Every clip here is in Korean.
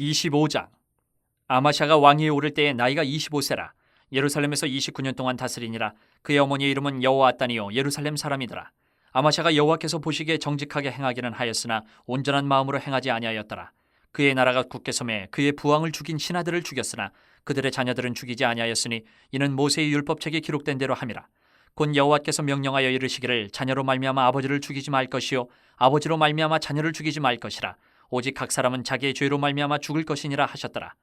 25장. 아마샤가 왕위에 오를 때에 나이가 25세라. 예루살렘에서 29년 동안 다스리니라. 그의 어머니의 이름은 여호아따니요 예루살렘 사람이더라. 아마샤가 여호와께서 보시기에 정직하게 행하기는 하였으나 온전한 마음으로 행하지 아니하였더라. 그의 나라가 굳게 섬에 그의 부왕을 죽인 신하들을 죽였으나 그들의 자녀들은 죽이지 아니하였으니 이는 모세의 율법책에 기록된 대로 함이라. 곧 여호와께서 명령하여 이르시기를 자녀로 말미암아 아버지를 죽이지 말 것이요 아버지로 말미암아 자녀를 죽이지 말 것이라. 오직 각 사람은 자기의 죄로 말미암아 죽을 것이니라 하셨더라.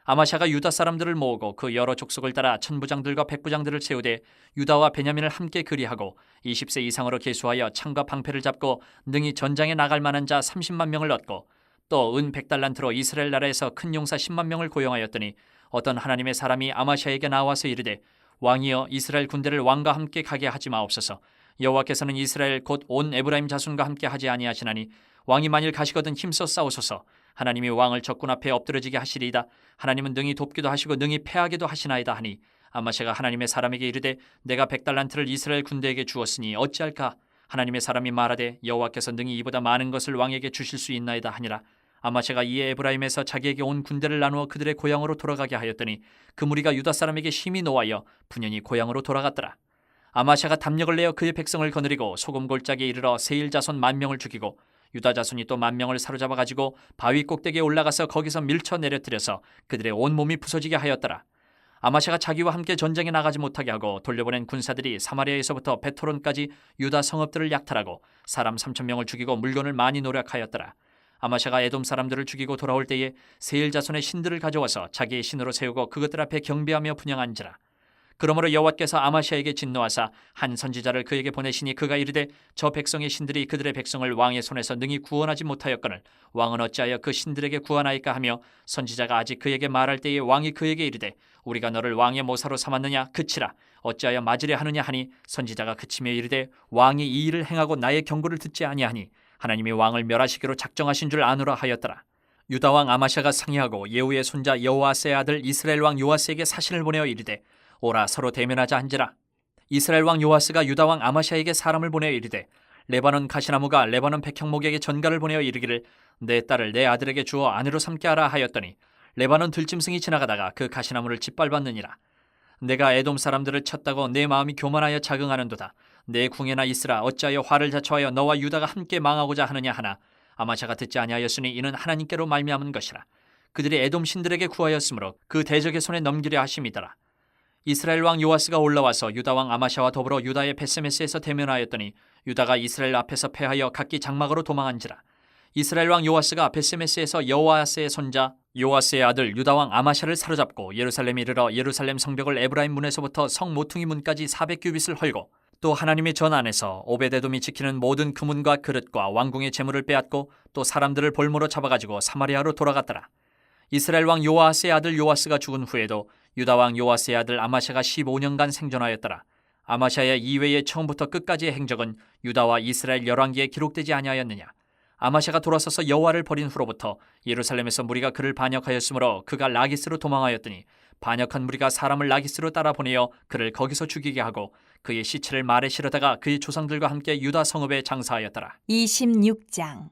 아마샤가 유다 사람들을 모으고 그 여러 족속을 따라 천부장들과 백부장들을 세우되 유다와 베냐민을 함께 그리하고 20세 이상으로 계수하여 창과 방패를 잡고 능히 전장에 나갈 만한 자 30만 명을 얻고 또 은 100달란트로 이스라엘 나라에서 큰 용사 10만 명을 고용하였더니 어떤 하나님의 사람이 아마샤에게 나와서 이르되 왕이여 이스라엘 군대를 왕과 함께 가게 하지 마옵소서. 여호와께서는 이스라엘 곧 온 에브라임 자손과 함께 하지 아니하시나니 왕이 만일 가시거든 힘써 싸우소서. 하나님이 왕을 적군 앞에 엎드러지게 하시리이다. 하나님은 능히 돕기도 하시고 능히 패하기도 하시나이다 하니 아마샤가 하나님의 사람에게 이르되 내가 100달란트를 이스라엘 군대에게 주었으니 어찌할까. 하나님의 사람이 말하되 여호와께서 능히 이보다 많은 것을 왕에게 주실 수 있나이다 하니라. 아마샤가 이에 에브라임에서 자기에게 온 군대를 나누어 그들의 고향으로 돌아가게 하였더니 그 무리가 유다 사람에게 심히 노하여 분연히 고향으로 돌아갔더라. 아마샤가 담력을 내어 그의 백성을 거느리고 소금 골짜기에 이르러 세일 자손 10,000명을 죽이고 유다 자손이 또 10,000명을 사로잡아 가지고 바위 꼭대기에 올라가서 거기서 밀쳐 내려뜨려서 그들의 온 몸이 부서지게 하였더라. 아마샤가 자기와 함께 전쟁에 나가지 못하게 하고 돌려보낸 군사들이 사마리아에서부터 베토론까지 유다 성읍들을 약탈하고 사람 3,000명을 죽이고 물건을 많이 노력하였더라. 아마샤가 에돔 사람들을 죽이고 돌아올 때에 세일 자손의 신들을 가져와서 자기의 신으로 세우고 그것들 앞에 경배하며 분향한지라. 그러므로 여호와께서 아마샤에게 진노하사 한 선지자를 그에게 보내시니 그가 이르되 저 백성의 신들이 그들의 백성을 왕의 손에서 능히 구원하지 못하였거늘 왕은 어찌하여 그 신들에게 구하나이까 하며 선지자가 아직 그에게 말할 때에 왕이 그에게 이르되 우리가 너를 왕의 모사로 삼았느냐 그치라. 어찌하여 맞으려 하느냐 하니 선지자가 그치며 이르되 왕이 이 일을 행하고 나의 경고를 듣지 아니하니 하나님이 왕을 멸하시기로 작정하신 줄 아노라 하였더라. 유다 왕 아마샤가 상의하고 예후의 손자 여호아스의 아들 이스라엘 왕 요아스에게 사신을 보내어 이르되 오라 서로 대면하자 한지라. 이스라엘 왕 요아스가 유다 왕 아마샤에게 사람을 보내어 이르되 레바논 가시나무가 레바논 백향목에게 전가를 보내어 이르기를 내 딸을 내 아들에게 주어 아내로 삼게 하라 하였더니 레바논 들짐승이 지나가다가 그 가시나무를 짓밟았느니라. 내가 에돔 사람들을 쳤다고 내 마음이 교만하여 자긍하는도다. 내 궁에나 있으라. 어찌하여 화를 자초하여 너와 유다가 함께 망하고자 하느냐 하나 아마샤가 듣지 아니하였으니 이는 하나님께로 말미암은 것이라. 그들이 에돔 신들에게 구하였으므로 그 대적의 손에 넘기려 하심이더라. 이스라엘 왕 요아스가 올라와서 유다 왕 아마샤와 더불어 유다의 베세메스에서 대면하였더니 유다가 이스라엘 앞에서 패하여 각기 장막으로 도망한지라. 이스라엘 왕 요아스가 베세메스에서 여호아스의 손자 요아스의 아들 유다 왕 아마샤를 사로잡고 예루살렘에 이르러 예루살렘 성벽을 에브라임 문에서부터 성 모퉁이 문까지 400규빗을 헐고 또 하나님의 전 안에서 오베데돔이 지키는 모든 금문과 그릇과 왕궁의 재물을 빼앗고 또 사람들을 볼모로 잡아가지고 사마리아로 돌아갔더라. 이스라엘 왕 요아스의 아들 요아스가 죽은 후에도 유다 왕 요아스의 아들 아마샤가 15년간 생존하였더라. 아마샤의 이외의 처음부터 끝까지의 행적은 유다와 이스라엘 열왕기에 기록되지 아니하였느냐. 아마샤가 돌아서서 여호와를 버린 후로부터 예루살렘에서 무리가 그를 반역하였으므로 그가 라기스로 도망하였더니 반역한 무리가 사람을 라기스로 따라 보내어 그를 거기서 죽이게 하고 그의 시체를 말에 실어다가 그의 조상들과 함께 유다 성읍에 장사하였더라. 26장.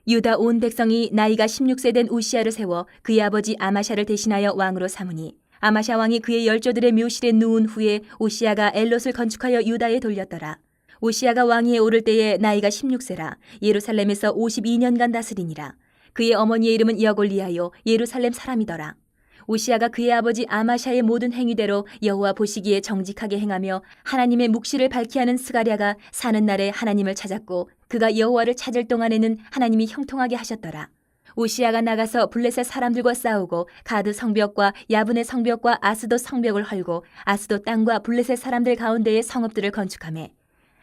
유다 온 백성이 나이가 16세 된 우시아를 세워 그의 아버지 아마샤를 대신하여 왕으로 삼으니 아마샤 왕이 그의 열조들의 묘실에 누운 후에 우시아가 엘롯을 건축하여 유다에 돌렸더라. 우시아가 왕위에 오를 때에 나이가 16세라 예루살렘에서 52년간 다스리니라. 그의 어머니의 이름은 여골리아요 예루살렘 사람이더라. 우시아가 그의 아버지 아마샤의 모든 행위대로 여호와 보시기에 정직하게 행하며 하나님의 묵시를 밝히 하는 스가랴가 사는 날에 하나님을 찾았고 그가 여호와를 찾을 동안에는 하나님이 형통하게 하셨더라. 우시아가 나가서 블레셋 사람들과 싸우고 가드 성벽과 야분의 성벽과 아스돗 성벽을 헐고 아스돗 땅과 블레셋 사람들 가운데에 성읍들을 건축하며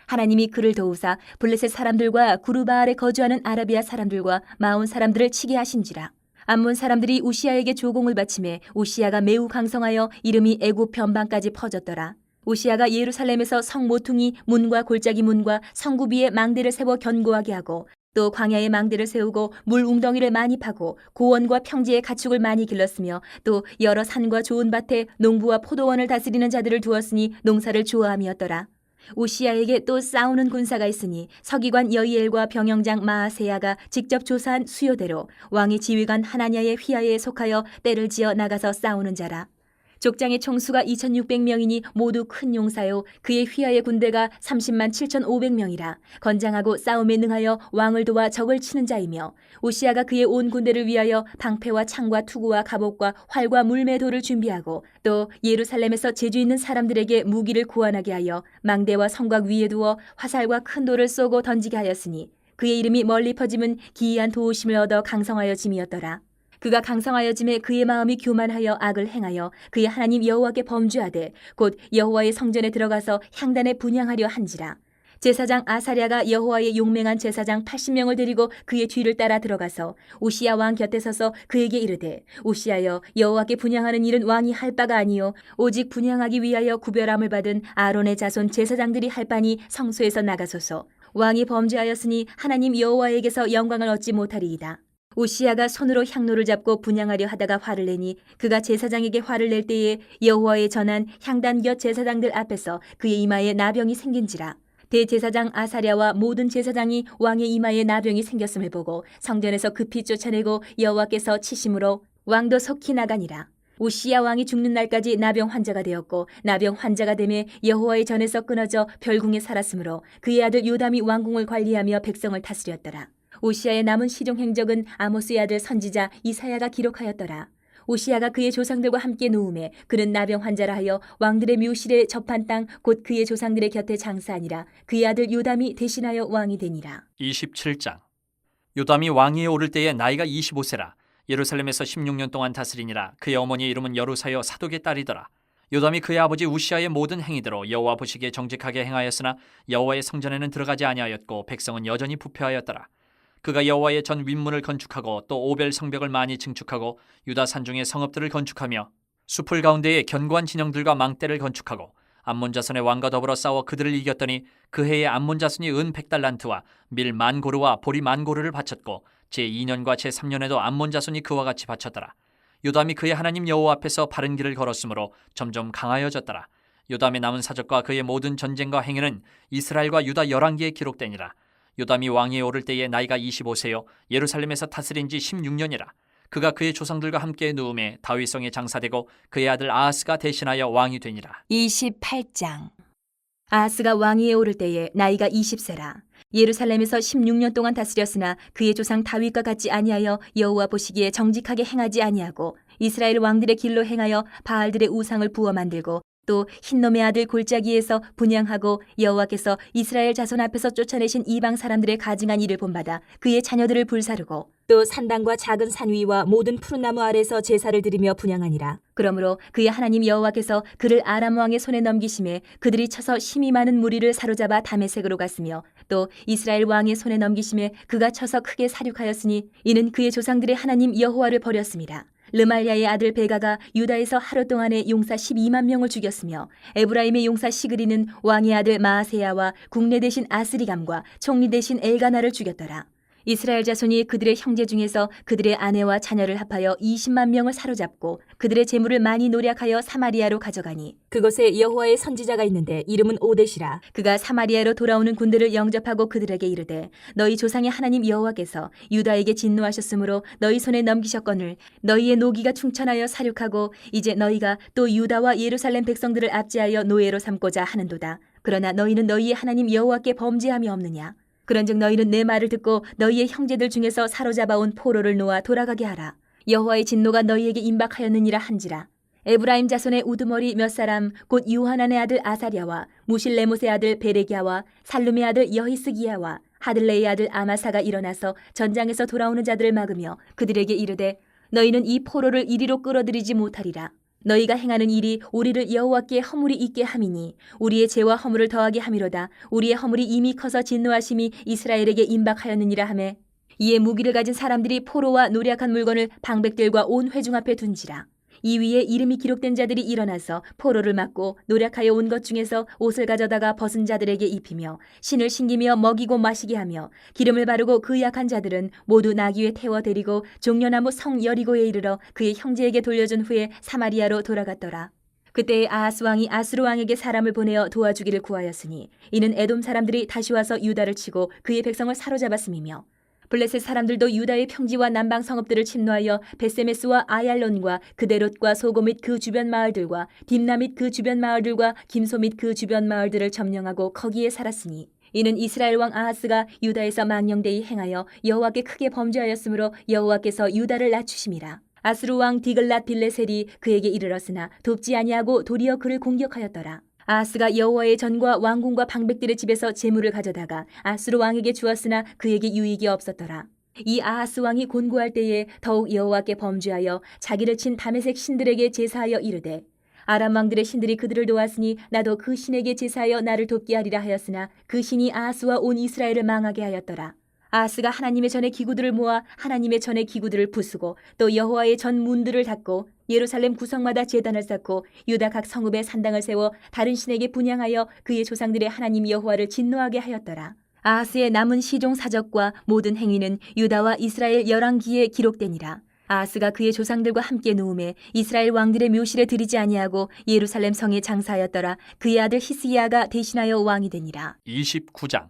하나님이 그를 도우사 블레셋 사람들과 구르바알에 거주하는 아라비아 사람들과 마온 사람들을 치게 하신지라. 암몬 사람들이 우시아에게 조공을 바치매 우시아가 매우 강성하여 이름이 애굽 변방까지 퍼졌더라. 우시아가 예루살렘에서 성 모퉁이 문과 골짜기 문과 성구 위에 망대를 세워 견고하게 하고 또 광야에 망대를 세우고 물 웅덩이를 많이 파고 고원과 평지에 가축을 많이 길렀으며 또 여러 산과 좋은 밭에 농부와 포도원을 다스리는 자들을 두었으니 농사를 좋아함이었더라. 우시야에게 또 싸우는 군사가 있으니 서기관 여이엘과 병영장 마아세야가 직접 조사한 수요대로 왕의 지휘관 하나냐의 휘하에 속하여 때를 지어 나가서 싸우는 자라. 족장의 총수가 2600명이니 모두 큰 용사요 그의 휘하의 군대가 30만 7500명이라 건장하고 싸움에 능하여 왕을 도와 적을 치는 자이며 우시야가 그의 온 군대를 위하여 방패와 창과 투구와 갑옷과 활과 물매도를 준비하고 또 예루살렘에서 재주 있는 사람들에게 무기를 구원하게 하여 망대와 성곽 위에 두어 화살과 큰 돌을 쏘고 던지게 하였으니 그의 이름이 멀리 퍼짐은 기이한 도우심을 얻어 강성하여 짐이었더라. 그가 강성하여짐에 그의 마음이 교만하여 악을 행하여 그의 하나님 여호와께 범죄하되 곧 여호와의 성전에 들어가서 향단에 분향하려 한지라. 제사장 아사랴가 여호와의 용맹한 제사장 80명을 데리고 그의 뒤를 따라 들어가서 우시야 왕 곁에 서서 그에게 이르되 우시야여 여호와께 분향하는 일은 왕이 할 바가 아니요 오직 분향하기 위하여 구별함을 받은 아론의 자손 제사장들이 할 바니 성소에서 나가소서. 왕이 범죄하였으니 하나님 여호와에게서 영광을 얻지 못하리이다. 우시야가 손으로 향로를 잡고 분향하려 하다가 화를 내니 그가 제사장에게 화를 낼 때에 여호와의 전한 향단 곁 제사장들 앞에서 그의 이마에 나병이 생긴지라. 대제사장 아사랴와 모든 제사장이 왕의 이마에 나병이 생겼음을 보고 성전에서 급히 쫓아내고 여호와께서 치심으로 왕도 속히 나가니라. 우시야 왕이 죽는 날까지 나병 환자가 되었고 나병 환자가 되매 여호와의 전에서 끊어져 별궁에 살았으므로 그의 아들 요담이 왕궁을 관리하며 백성을 다스렸더라. 우시야의 남은 시종 행적은 아모스의 아들 선지자 이사야가 기록하였더라. 우시야가 그의 조상들과 함께 누움에 그는 나병 환자라 하여 왕들의 묘실에 접한 땅 곧 그의 조상들의 곁에 장사하니라. 그의 아들 요담이 대신하여 왕이 되니라. 27장. 요담이 왕위에 오를 때에 나이가 25세라. 예루살렘에서 16년 동안 다스리니라. 그의 어머니의 이름은 여루사여 사독의 딸이더라. 요담이 그의 아버지 우시야의 모든 행위대로 여호와 보시기에 정직하게 행하였으나 여호와의 성전에는 들어가지 아니하였고 백성은 여전히 부패하였더라. 그가 여호와의 전 윗문을 건축하고 또 오벨 성벽을 많이 증축하고 유다 산중의 성읍들을 건축하며 숲을 가운데에 견고한 진영들과 망대를 건축하고 암몬 자손의 왕과 더불어 싸워 그들을 이겼더니 그 해에 암몬 자손이 은 100달란트와 밀 10,000고르와 보리 10,000고르를 바쳤고 제2년과 제3년에도 암몬 자손이 그와 같이 바쳤더라. 요담이 그의 하나님 여호와 앞에서 바른 길을 걸었으므로 점점 강하여졌더라. 요담의 남은 사적과 그의 모든 전쟁과 행위는 이스라엘과 유다 열왕기에 기록되니라. 요담이 왕위에 오를 때에 나이가 25세요 예루살렘에서 다스린 지 16년이라. 그가 그의 조상들과 함께 누움에 다윗성에 장사되고 그의 아들 아하스가 대신하여 왕이 되니라. 28장. 아하스가 왕위에 오를 때에 나이가 20세라. 예루살렘에서 16년 동안 다스렸으나 그의 조상 다윗과 같지 아니하여 여호와 보시기에 정직하게 행하지 아니하고 이스라엘 왕들의 길로 행하여 바알들의 우상을 부어 만들고 또 흰놈의 아들 골짜기에서 분향하고 여호와께서 이스라엘 자손 앞에서 쫓아내신 이방 사람들의 가증한 일을 본받아 그의 자녀들을 불사르고 또 산당과 작은 산 위와 모든 푸른 나무 아래서 제사를 드리며 분향하니라. 그러므로 그의 하나님 여호와께서 그를 아람 왕의 손에 넘기심에 그들이 쳐서 심이 많은 무리를 사로잡아 다메섹으로 갔으며 또 이스라엘 왕의 손에 넘기심에 그가 쳐서 크게 사륙하였으니 이는 그의 조상들의 하나님 여호와를 버렸습니다. 르말야의 아들 베가가 유다에서 하루 동안에 용사 12만 명을 죽였으며 에브라임의 용사 시그리는 왕의 아들 마아세야와 국내 대신 아스리감과 총리 대신 엘가나를 죽였더라. 이스라엘 자손이 그들의 형제 중에서 그들의 아내와 자녀를 합하여 20만 명을 사로잡고 그들의 재물을 많이 노략하여 사마리아로 가져가니 그곳에 여호와의 선지자가 있는데 이름은 오뎃이라. 그가 사마리아로 돌아오는 군대를 영접하고 그들에게 이르되 너희 조상의 하나님 여호와께서 유다에게 진노하셨으므로 너희 손에 넘기셨거늘 너희의 노기가 충천하여 사륙하고 이제 너희가 또 유다와 예루살렘 백성들을 압제하여 노예로 삼고자 하는도다. 그러나 너희는 너희의 하나님 여호와께 범죄함이 없느냐. 그런즉 너희는 내 말을 듣고 너희의 형제들 중에서 사로잡아온 포로를 놓아 돌아가게 하라. 여호와의 진노가 너희에게 임박하였느니라 한지라. 에브라임 자손의 우두머리 몇 사람 곧 유하난의 아들 아사랴와 무실레못의 아들 베레기야와 살룸의 아들 여히스기야와 하들레의 아들 아마사가 일어나서 전장에서 돌아오는 자들을 막으며 그들에게 이르되 너희는 이 포로를 이리로 끌어들이지 못하리라. 너희가 행하는 일이 우리를 여호와께 허물이 있게 함이니 우리의 죄와 허물을 더하게 함이로다. 우리의 허물이 이미 커서 진노하심이 이스라엘에게 임박하였느니라 하매 이에 무기를 가진 사람들이 포로와 노략한 물건을 방백들과 온 회중 앞에 둔지라. 이 위에 이름이 기록된 자들이 일어나서 포로를 막고 노략하여 온 것 중에서 옷을 가져다가 벗은 자들에게 입히며 신을 신기며 먹이고 마시게 하며 기름을 바르고 그 약한 자들은 모두 나귀에 태워 데리고 종려나무 성 여리고에 이르러 그의 형제에게 돌려준 후에 사마리아로 돌아갔더라. 그때 아하스 왕이 아수르 왕에게 사람을 보내어 도와주기를 구하였으니 이는 에돔 사람들이 다시 와서 유다를 치고 그의 백성을 사로잡았음이며 블레셋 사람들도 유다의 평지와 남방 성읍들을 침노하여 베세메스와 아얄론과 그데롯과 소고 및 그 주변 마을들과 딥나 및 그 주변 마을들과 김소 및 그 주변 마을들을 점령하고 거기에 살았으니 이는 이스라엘 왕 아하스가 유다에서 망령되이 행하여 여호와께 크게 범죄하였으므로 여호와께서 유다를 낮추심이라. 아수르 왕 디글랏 빌레셀이 그에게 이르렀으나 돕지 아니하고 도리어 그를 공격하였더라. 아하스가 여호와의 전과 왕궁과 방백들의 집에서 재물을 가져다가 아수르 왕에게 주었으나 그에게 유익이 없었더라. 이 아하스 왕이 곤고할 때에 더욱 여호와께 범죄하여 자기를 친 다메섹 신들에게 제사하여 이르되 아람 왕들의 신들이 그들을 도왔으니 나도 그 신에게 제사하여 나를 돕게 하리라 하였으나 그 신이 아하스와 온 이스라엘을 망하게 하였더라. 아하스가 하나님의 전의 기구들을 모아 하나님의 전의 기구들을 부수고 또 여호와의 전 문들을 닫고 예루살렘 구성마다 제단을 쌓고 유다 각 성읍에 산당을 세워 다른 신에게 분향하여 그의 조상들의 하나님 여호와를 진노하게 하였더라. 아하스의 남은 시종 사적과 모든 행위는 유다와 이스라엘 열왕기에 기록되니라. 아하스가 그의 조상들과 함께 누움에 이스라엘 왕들의 묘실에 들이지 아니하고 예루살렘 성에 장사하였더라. 그의 아들 히스기야가 대신하여 왕이 되니라. 29장.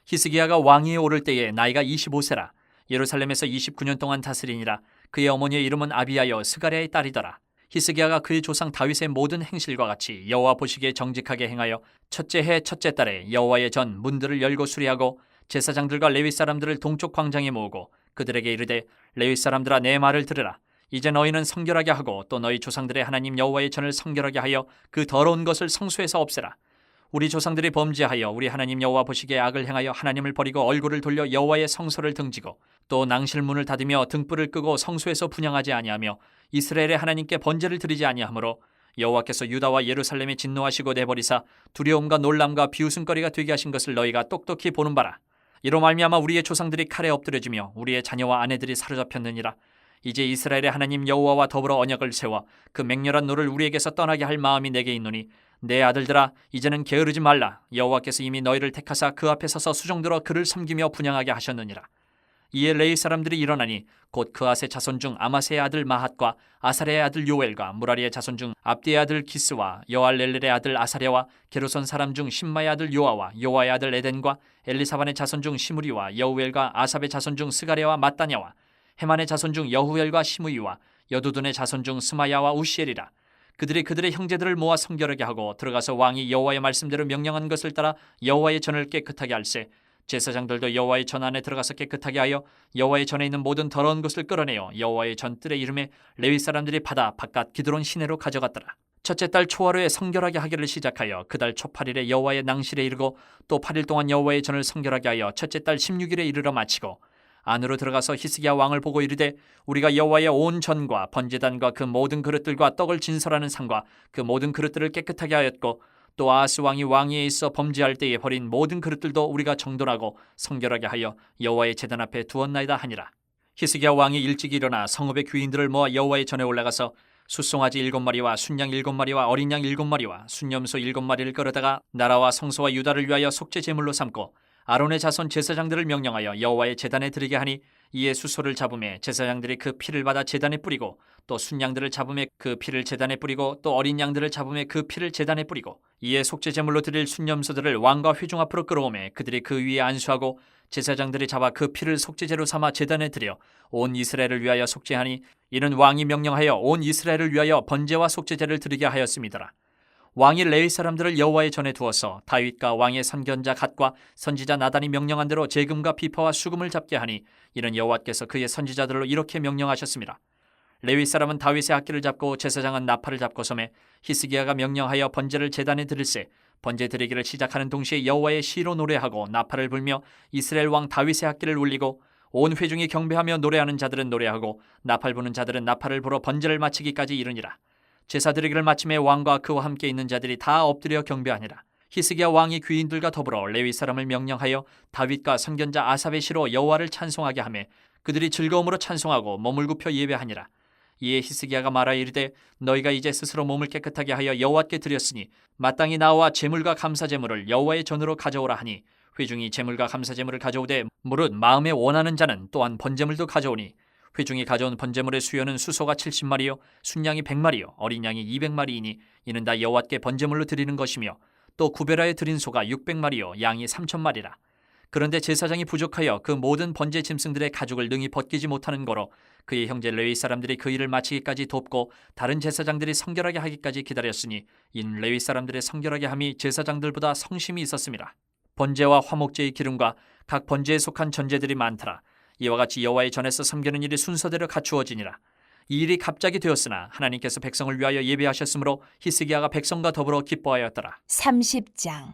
히스기야가 왕위에 오를 때에 나이가 25세라. 예루살렘에서 29년 동안 다스리니라. 그의 어머니의 이름은 아비야여 스가랴의 딸이더라. 히스기야가 그의 조상 다윗의 모든 행실과 같이 여호와 보시기에 정직하게 행하여 첫째 해 첫째 달에 여호와의 전 문들을 열고 수리하고 제사장들과 레위 사람들을 동쪽 광장에 모으고 그들에게 이르되 레위 사람들아 내 말을 들으라. 이제 너희는 성결하게 하고 또 너희 조상들의 하나님 여호와의 전을 성결하게 하여 그 더러운 것을 성소에서 없애라. 우리 조상들이 범죄하여 우리 하나님 여호와 보시기에 악을 행하여 하나님을 버리고 얼굴을 돌려 여호와의 성소를 등지고 또 낭실문을 닫으며 등불을 끄고 성소에서 분향하지 아니하며 이스라엘의 하나님께 번제를 드리지 아니하므로 여호와께서 유다와 예루살렘에 진노하시고 내버리사 두려움과 놀람과 비웃음거리가 되게 하신 것을 너희가 똑똑히 보는 바라. 이로 말미암아 우리의 조상들이 칼에 엎드려지며 우리의 자녀와 아내들이 사로잡혔느니라. 이제 이스라엘의 하나님 여호와와 더불어 언약을 세워 그 맹렬한 노를 우리에게서 떠나게 할 마음이 내게 있노니 내 아들들아 이제는 게으르지 말라. 여호와께서 이미 너희를 택하사 그 앞에 서서 수종들어 그를 섬기며 분향하게 하셨느니라. 이에 레위 사람들이 일어나니 곧 그아스의 자손 중 아마세의 아들 마핫과 아사랴의 아들 요엘과 무라리의 자손 중 압디의 아들 기스와 여알렐렐의 아들 아사랴와 게르손 사람 중 심마의 아들 요아와 요아의 아들 에덴과 엘리사반의 자손 중 시므리와 여우엘과 아삽의 자손 중 스가랴와 마따냐와 헤만의 자손 중 여후엘과 시므이와 여두둔의 자손 중 스마야와 우시엘이라. 그들이 그들의 형제들을 모아 성결하게 하고 들어가서 왕이 여호와의 말씀대로 명령한 것을 따라 여호와의 전을 깨끗하게 할세. 제사장들도 여호와의 전 안에 들어가서 깨끗하게 하여 여호와의 전에 있는 모든 더러운 것을 끌어내어 여호와의 전뜰의 이름에 레위 사람들이 받아 바깥 기드론 시내로 가져갔더라. 첫째 달 초하루에 성결하게 하기를 시작하여 그 달 초 8일에 여호와의 낭실에 이르고 또 8일 동안 여호와의 전을 성결하게 하여 첫째 달 16일에 이르러 마치고 안으로 들어가서 히스기야 왕을 보고 이르되 우리가 여호와의 온 전과 번제단과 그 모든 그릇들과 떡을 진설하는 상과 그 모든 그릇들을 깨끗하게 하였고 또 아하스 왕이 왕위에 있어 범죄할 때에 버린 모든 그릇들도 우리가 정돈하고 성결하게 하여 여호와의 제단 앞에 두었나이다 하니라. 히스기야 왕이 일찍 일어나 성읍의 귀인들을 모아 여호와의 전에 올라가서 숫송아지 7마리와 순양 7마리와 어린 양 7마리와 순염소 7마리를 끌어다가 나라와 성소와 유다를 위하여 속죄 제물로 삼고 아론의 자손 제사장들을 명령하여 여호와의 제단에 드리게 하니 이에 수소를 잡음에 제사장들이 그 피를 받아 제단에 뿌리고 또 순양들을 잡음에 그 피를 제단에 뿌리고 또 어린 양들을 잡음에 그 피를 제단에 뿌리고 이에 속죄 제물로 드릴 순염소들을 왕과 회중 앞으로 끌어오매 그들이 그 위에 안수하고 제사장들이 잡아 그 피를 속죄제로 삼아 제단에 드려 온 이스라엘을 위하여 속죄하니 이는 왕이 명령하여 온 이스라엘을 위하여 번제와 속죄제를 드리게 하였음이더라. 왕이 레위 사람들을 여호와의 전에 두어서 다윗과 왕의 선견자 갓과 선지자 나단이 명령한 대로 제금과 비파와 수금을 잡게 하니 이는 여호와께서 그의 선지자들로 이렇게 명령하셨습니다. 레위 사람은 다윗의 악기를 잡고 제사장은 나팔을 잡고 섬에 히스기야가 명령하여 번제를 제단에 드릴세. 번제 드리기를 시작하는 동시에 여호와의 시로 노래하고 나팔을 불며 이스라엘 왕 다윗의 악기를 울리고 온 회중이 경배하며 노래하는 자들은 노래하고 나팔 부는 자들은 나팔을 불어 번제를 마치기까지 이르니라. 제사 드리기를 마침에 왕과 그와 함께 있는 자들이 다 엎드려 경배하니라. 히스기야 왕이 귀인들과 더불어 레위 사람을 명령하여 다윗과 선견자 아삽의 시로 여호와를 찬송하게 하매 그들이 즐거움으로 찬송하고 몸을 굽혀 예배하니라. 이에 히스기야가 말하여 이르되 너희가 이제 스스로 몸을 깨끗하게 하여 여호와께 드렸으니 마땅히 나와 제물과 감사 제물을 여호와의 전으로 가져오라 하니 회중이 제물과 감사 제물을 가져오되 무릇 마음에 원하는 자는 또한 번제물도 가져오니 회중이 가져온 번제물의 수요는 수소가 70마리요 순양이 100마리요 어린 양이 200마리이니 이는 다 여호와께 번제물로 드리는 것이며 또 구베라에 드린 소가 600마리요 양이 3,000마리라. 그런데 제사장이 부족하여 그 모든 번제 짐승들의 가죽을 능히 벗기지 못하는 거로 그의 형제 레위 사람들이 그 일을 마치기까지 돕고 다른 제사장들이 성결하게 하기까지 기다렸으니 이는 레위 사람들의 성결하게 함이 제사장들보다 성심이 있었습니다. 번제와 화목제의 기름과 각 번제에 속한 전제들이 많더라. 이와 같이 여호와의 전에서 섬기는 일이 순서대로 갖추어지니라. 이 일이 갑자기 되었으나 하나님께서 백성을 위하여 예배하셨으므로 히스기야가 백성과 더불어 기뻐하였더라. 30장.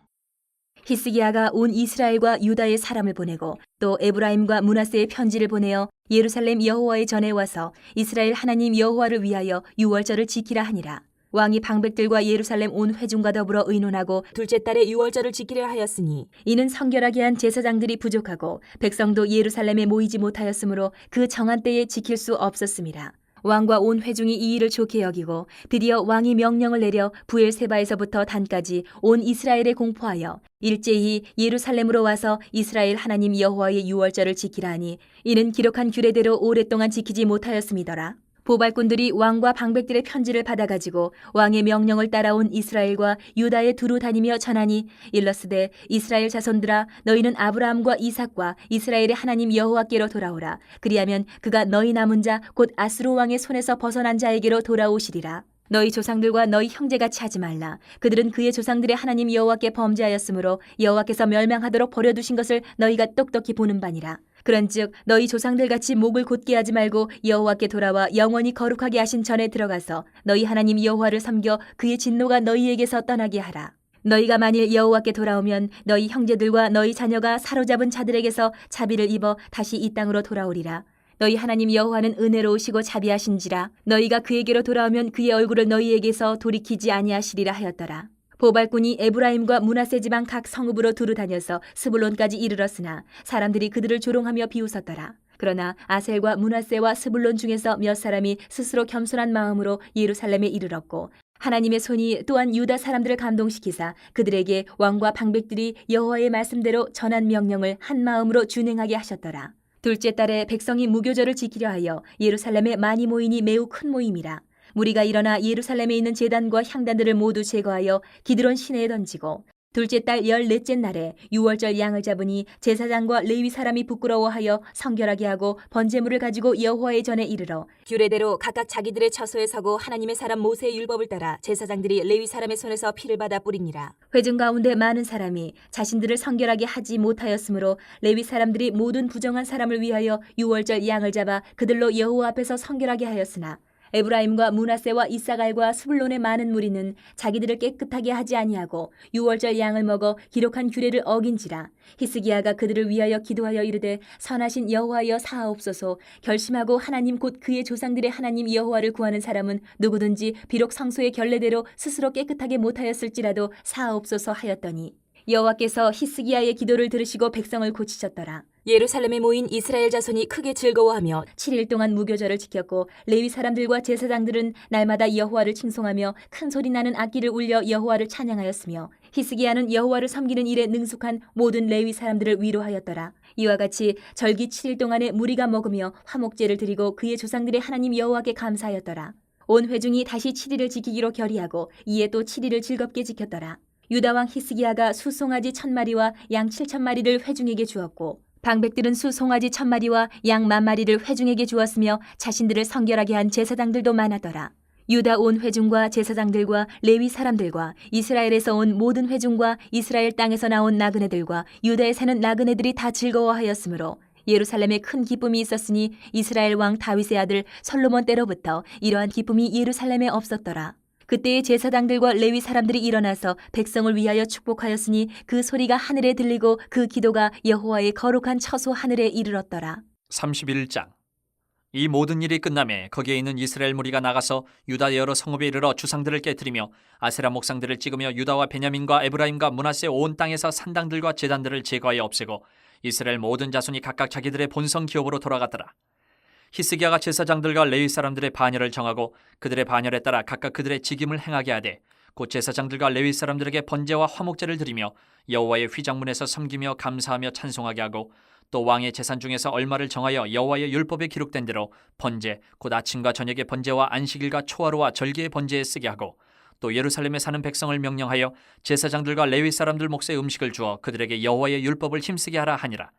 히스기야가 온 이스라엘과 유다의 사람을 보내고 또 에브라임과 므낫세의 편지를 보내어 예루살렘 여호와의 전에 와서 이스라엘 하나님 여호와를 위하여 유월절을 지키라 하니라. 왕이 방백들과 예루살렘 온 회중과 더불어 의논하고 둘째 달에 유월절을 지키려 하였으니 이는 성결하게 한 제사장들이 부족하고 백성도 예루살렘에 모이지 못하였으므로 그 정한 때에 지킬 수 없었습니다. 왕과 온 회중이 이 일을 좋게 여기고 드디어 왕이 명령을 내려 부엘세바에서부터 단까지 온 이스라엘에 공포하여 일제히 예루살렘으로 와서 이스라엘 하나님 여호와의 유월절을 지키라 하니 이는 기록한 규례대로 오랫동안 지키지 못하였음이더라. 보발꾼들이 왕과 방백들의 편지를 받아가지고 왕의 명령을 따라온 이스라엘과 유다에 두루 다니며 전하니 일러스되 이스라엘 자손들아 너희는 아브라함과 이삭과 이스라엘의 하나님 여호와께로 돌아오라. 그리하면 그가 너희 남은 자 곧 아스루 왕의 손에서 벗어난 자에게로 돌아오시리라. 너희 조상들과 너희 형제같이 하지 말라. 그들은 그의 조상들의 하나님 여호와께 범죄하였으므로 여호와께서 멸망하도록 버려두신 것을 너희가 똑똑히 보는 바니라. 그런즉 너희 조상들같이 목을 곧게 하지 말고 여호와께 돌아와 영원히 거룩하게 하신 전에 들어가서 너희 하나님 여호와를 섬겨 그의 진노가 너희에게서 떠나게 하라. 너희가 만일 여호와께 돌아오면 너희 형제들과 너희 자녀가 사로잡은 자들에게서 자비를 입어 다시 이 땅으로 돌아오리라. 너희 하나님 여호와는 은혜로우시고 자비하신지라. 너희가 그에게로 돌아오면 그의 얼굴을 너희에게서 돌이키지 아니하시리라 하였더라. 보발꾼이 에브라임과 므낫세 지방 각 성읍으로 두루 다녀서 스불론까지 이르렀으나 사람들이 그들을 조롱하며 비웃었더라. 그러나 아셀과 므낫세와 스불론 중에서 몇 사람이 스스로 겸손한 마음으로 예루살렘에 이르렀고 하나님의 손이 또한 유다 사람들을 감동시키사 그들에게 왕과 방백들이 여호와의 말씀대로 전한 명령을 한 마음으로 준행하게 하셨더라. 둘째 달에 백성이 무교절을 지키려 하여 예루살렘에 많이 모이니 매우 큰 모임이라. 무리가 일어나 예루살렘에 있는 제단과 향단들을 모두 제거하여 기드론 시내에 던지고 둘째 달 14째 날에 유월절 양을 잡으니 제사장과 레위 사람이 부끄러워하여 성결하게 하고 번제물을 가지고 여호와의 전에 이르러 규례대로 각각 자기들의 처소에 서고 하나님의 사람 모세의 율법을 따라 제사장들이 레위 사람의 손에서 피를 받아 뿌리니라. 회중 가운데 많은 사람이 자신들을 성결하게 하지 못하였으므로 레위 사람들이 모든 부정한 사람을 위하여 유월절 양을 잡아 그들로 여호와 앞에서 성결하게 하였으나 에브라임과 므낫세와 이사갈과 스불론의 많은 무리는 자기들을 깨끗하게 하지 아니하고 유월절 양을 먹어 기록한 규례를 어긴지라. 히스기야가 그들을 위하여 기도하여 이르되 선하신 여호와여 사하옵소서. 결심하고 하나님 곧 그의 조상들의 하나님 여호와를 구하는 사람은 누구든지 비록 성소의 결례대로 스스로 깨끗하게 못하였을지라도 사하옵소서 하였더니 여호와께서 히스기야의 기도를 들으시고 백성을 고치셨더라. 예루살렘에 모인 이스라엘 자손이 크게 즐거워하며 7일 동안 무교절을 지켰고 레위 사람들과 제사장들은 날마다 여호와를 칭송하며 큰 소리 나는 악기를 울려 여호와를 찬양하였으며 히스기야는 여호와를 섬기는 일에 능숙한 모든 레위 사람들을 위로하였더라. 이와 같이 절기 7일 동안에 무리가 먹으며 화목제를 드리고 그의 조상들의 하나님 여호와께 감사하였더라. 온 회중이 다시 7일을 지키기로 결의하고 이에 또 7일을 즐겁게 지켰더라. 유다왕 히스기야가 수송아지 1,000마리와 양 7,000마리를 회중에게 주었고 방백들은 수송아지 1,000마리와 양 10,000마리를 회중에게 주었으며 자신들을 성결하게 한 제사장들도 많았더라. 유다 온 회중과 제사장들과 레위 사람들과 이스라엘에서 온 모든 회중과 이스라엘 땅에서 나온 나그네들과 유다에 사는 나그네들이 다 즐거워하였으므로 예루살렘에 큰 기쁨이 있었으니 이스라엘 왕 다윗의 아들 솔로몬 때로부터 이러한 기쁨이 예루살렘에 없었더라. 그때의 제사장들과 레위 사람들이 일어나서 백성을 위하여 축복하였으니 그 소리가 하늘에 들리고 그 기도가 여호와의 거룩한 처소 하늘에 이르렀더라. 31장. 이 모든 일이 끝나매 거기에 있는 이스라엘 무리가 나가서 유다 여러 성읍에 이르러 주상들을 깨뜨리며 아세라 목상들을 찍으며 유다와 베냐민과 에브라임과 므낫세 온 땅에서 산당들과 제단들을 제거하여 없애고 이스라엘 모든 자손이 각각 자기들의 본성 기업으로 돌아갔더라. 히스기야가 제사장들과 레위 사람들의 반열을 정하고 그들의 반열에 따라 각각 그들의 직임을 행하게 하되 곧 제사장들과 레위 사람들에게 번제와 화목제를 드리며 여호와의 휘장문에서 섬기며 감사하며 찬송하게 하고 또 왕의 재산 중에서 얼마를 정하여 여호와의 율법에 기록된 대로 번제 곧 아침과 저녁의 번제와 안식일과 초하루와 절기의 번제에 쓰게 하고 또 예루살렘에 사는 백성을 명령하여 제사장들과 레위 사람들 몫의 음식을 주어 그들에게 여호와의 율법을 힘쓰게 하라 하니라.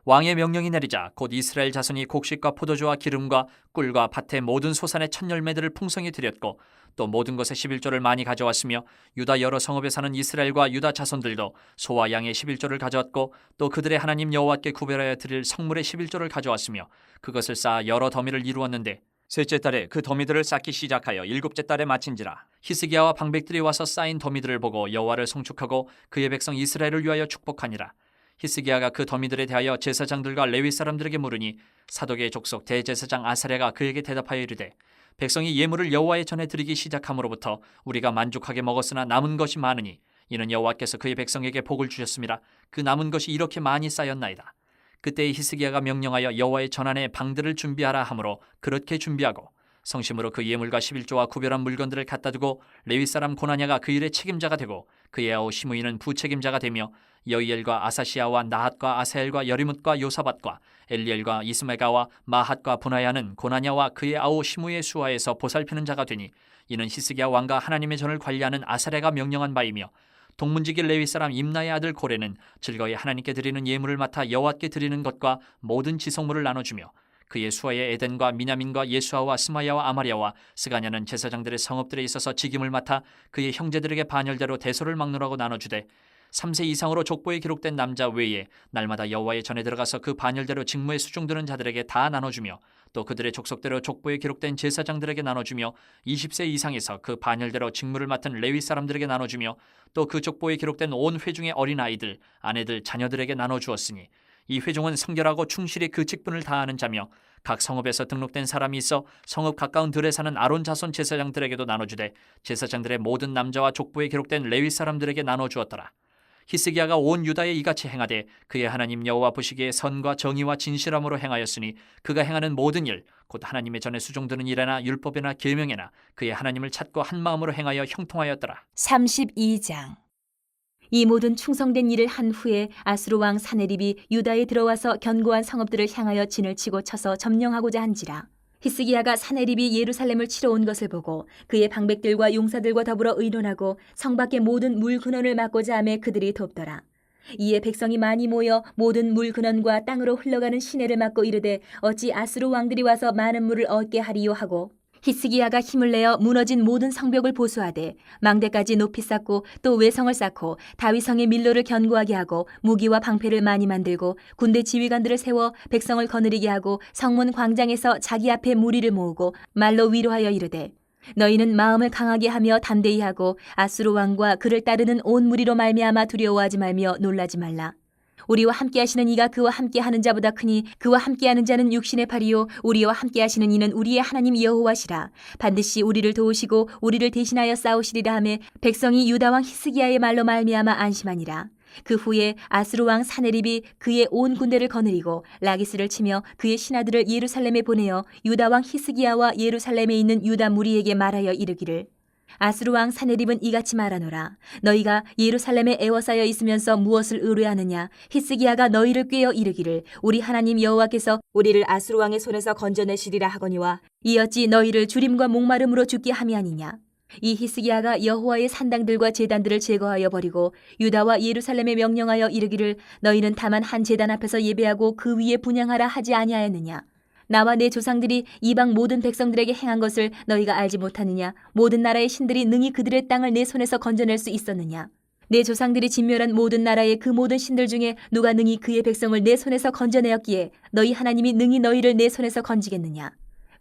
왕의 명령이 내리자 곧 이스라엘 자손이 곡식과 포도주와 기름과 꿀과 밭의 모든 소산의 첫 열매들을 풍성히 드렸고 또 모든 것의 11조를 많이 가져왔으며 유다 여러 성읍에 사는 이스라엘과 유다 자손들도 소와 양의 11조를 가져왔고 또 그들의 하나님 여호와께 구별하여 드릴 성물의 11조를 가져왔으며 그것을 쌓아 여러 더미를 이루었는데 셋째 달에 그 더미들을 쌓기 시작하여 일곱째 달에 마친지라. 히스기야와 방백들이 와서 쌓인 더미들을 보고 여호와를 송축하고 그의 백성 이스라엘을 위하여 축복하니라. 히스기야가 그 더미들에 대하여 제사장들과 레위 사람들에게 물으니 사독의 족속 대제사장 아사랴가 그에게 대답하여 이르되 백성이 예물을 여호와의 전에 드리기 시작함으로부터 우리가 만족하게 먹었으나 남은 것이 많으니 이는 여호와께서 그의 백성에게 복을 주셨음이라. 그 남은 것이 이렇게 많이 쌓였나이다. 그때 히스기야가 명령하여 여호와의 전안에 방들을 준비하라 하므로 그렇게 준비하고 성심으로 그 예물과 11조와 구별한 물건들을 갖다 두고 레위 사람 고나냐가 그 일의 책임자가 되고 그의 아우 시므이는 부책임자가 되며 여이엘과 아사시아와 나핫과 아사엘과 여리뭇과 요사밧과 엘리엘과 이스메가와 마핫과 분하야는 고나냐와 그의 아우 시므이의 수하에서 보살피는 자가 되니 이는 히스기야 왕과 하나님의 전을 관리하는 아사랴가 명령한 바이며 동문지기 레위 사람 임나의 아들 고레는 즐거이 하나님께 드리는 예물을 맡아 여호와께 드리는 것과 모든 지성물을 나눠주며 그의 수하의 에덴과 미냐민과 예수아와 스마야와 아마랴와 스가냐는 제사장들의 성읍들에 있어서 직임을 맡아 그의 형제들에게 반열대로 대소를 막노라고 나눠주되 3세 이상으로 족보에 기록된 남자 외에 날마다 여호와의 전에 들어가서 그 반열대로 직무에 수종드는 자들에게 다 나눠주며 또 그들의 족속대로 족보에 기록된 제사장들에게 나눠주며 20세 이상에서 그 반열대로 직무를 맡은 레위 사람들에게 나눠주며 또 그 족보에 기록된 온 회중의 어린 아이들, 아내들, 자녀들에게 나눠주었으니 이 회중은 성결하고 충실히 그 직분을 다하는 자며 각 성읍에서 등록된 사람이 있어 성읍 가까운 들에 사는 아론 자손 제사장들에게도 나눠주되 제사장들의 모든 남자와 족보에 기록된 레위 사람들에게 나눠주었더라. 히스기야가 온 유다에 이같이 행하되 그의 하나님 여호와 보시기에 선과 정의와 진실함으로 행하였으니 그가 행하는 모든 일 곧 하나님의 전에 수종드는 일에나 율법에나 계명에나 그의 하나님을 찾고 한 마음으로 행하여 형통하였더라. 32장. 이 모든 충성된 일을 한 후에 아수르 왕 사네립이 유다에 들어와서 견고한 성읍들을 향하여 진을 치고 쳐서 점령하고자 한지라. 히스기야가 사네립이 예루살렘을 치러 온 것을 보고 그의 방백들과 용사들과 더불어 의논하고 성 밖의 모든 물 근원을 막고자 하매 그들이 돕더라. 이에 백성이 많이 모여 모든 물 근원과 땅으로 흘러가는 시내를 막고 이르되 어찌 아수르 왕들이 와서 많은 물을 얻게 하리요 하고 히스기야가 힘을 내어 무너진 모든 성벽을 보수하되 망대까지 높이 쌓고 또 외성을 쌓고 다윗성의 밀로를 견고하게 하고 무기와 방패를 많이 만들고 군대 지휘관들을 세워 백성을 거느리게 하고 성문 광장에서 자기 앞에 무리를 모으고 말로 위로하여 이르되 너희는 마음을 강하게 하며 담대히 하고 아수르 왕과 그를 따르는 온 무리로 말미암아 두려워하지 말며 놀라지 말라. 우리와 함께하시는 이가 그와 함께하는 자보다 크니 그와 함께하는 자는 육신의 팔이요 우리와 함께하시는 이는 우리의 하나님 여호와시라. 반드시 우리를 도우시고 우리를 대신하여 싸우시리라 하며 백성이 유다 왕 히스기야의 말로 말미암아 안심하니라. 그 후에 아수르 왕 사네립이 그의 온 군대를 거느리고 라기스를 치며 그의 신하들을 예루살렘에 보내어 유다 왕 히스기야와 예루살렘에 있는 유다 무리에게 말하여 이르기를 아수르 왕 사네립은 이같이 말하노라. 너희가 예루살렘에 애워싸여 있으면서 무엇을 의뢰하느냐. 히스기야가 너희를 꾀어 이르기를 우리 하나님 여호와께서 우리를 아수르 왕의 손에서 건져내시리라 하거니와 이 어찌 너희를 주림과 목마름으로 죽게 함이 아니냐. 이 히스기야가 여호와의 산당들과 제단들을 제거하여 버리고 유다와 예루살렘에 명령하여 이르기를 너희는 다만 한 제단 앞에서 예배하고 그 위에 분향하라 하지 아니하였느냐. 나와 내 조상들이 이방 모든 백성들에게 행한 것을 너희가 알지 못하느냐. 모든 나라의 신들이 능히 그들의 땅을 내 손에서 건져낼 수 있었느냐. 내 조상들이 진멸한 모든 나라의 그 모든 신들 중에 누가 능히 그의 백성을 내 손에서 건져내었기에 너희 하나님이 능히 너희를 내 손에서 건지겠느냐.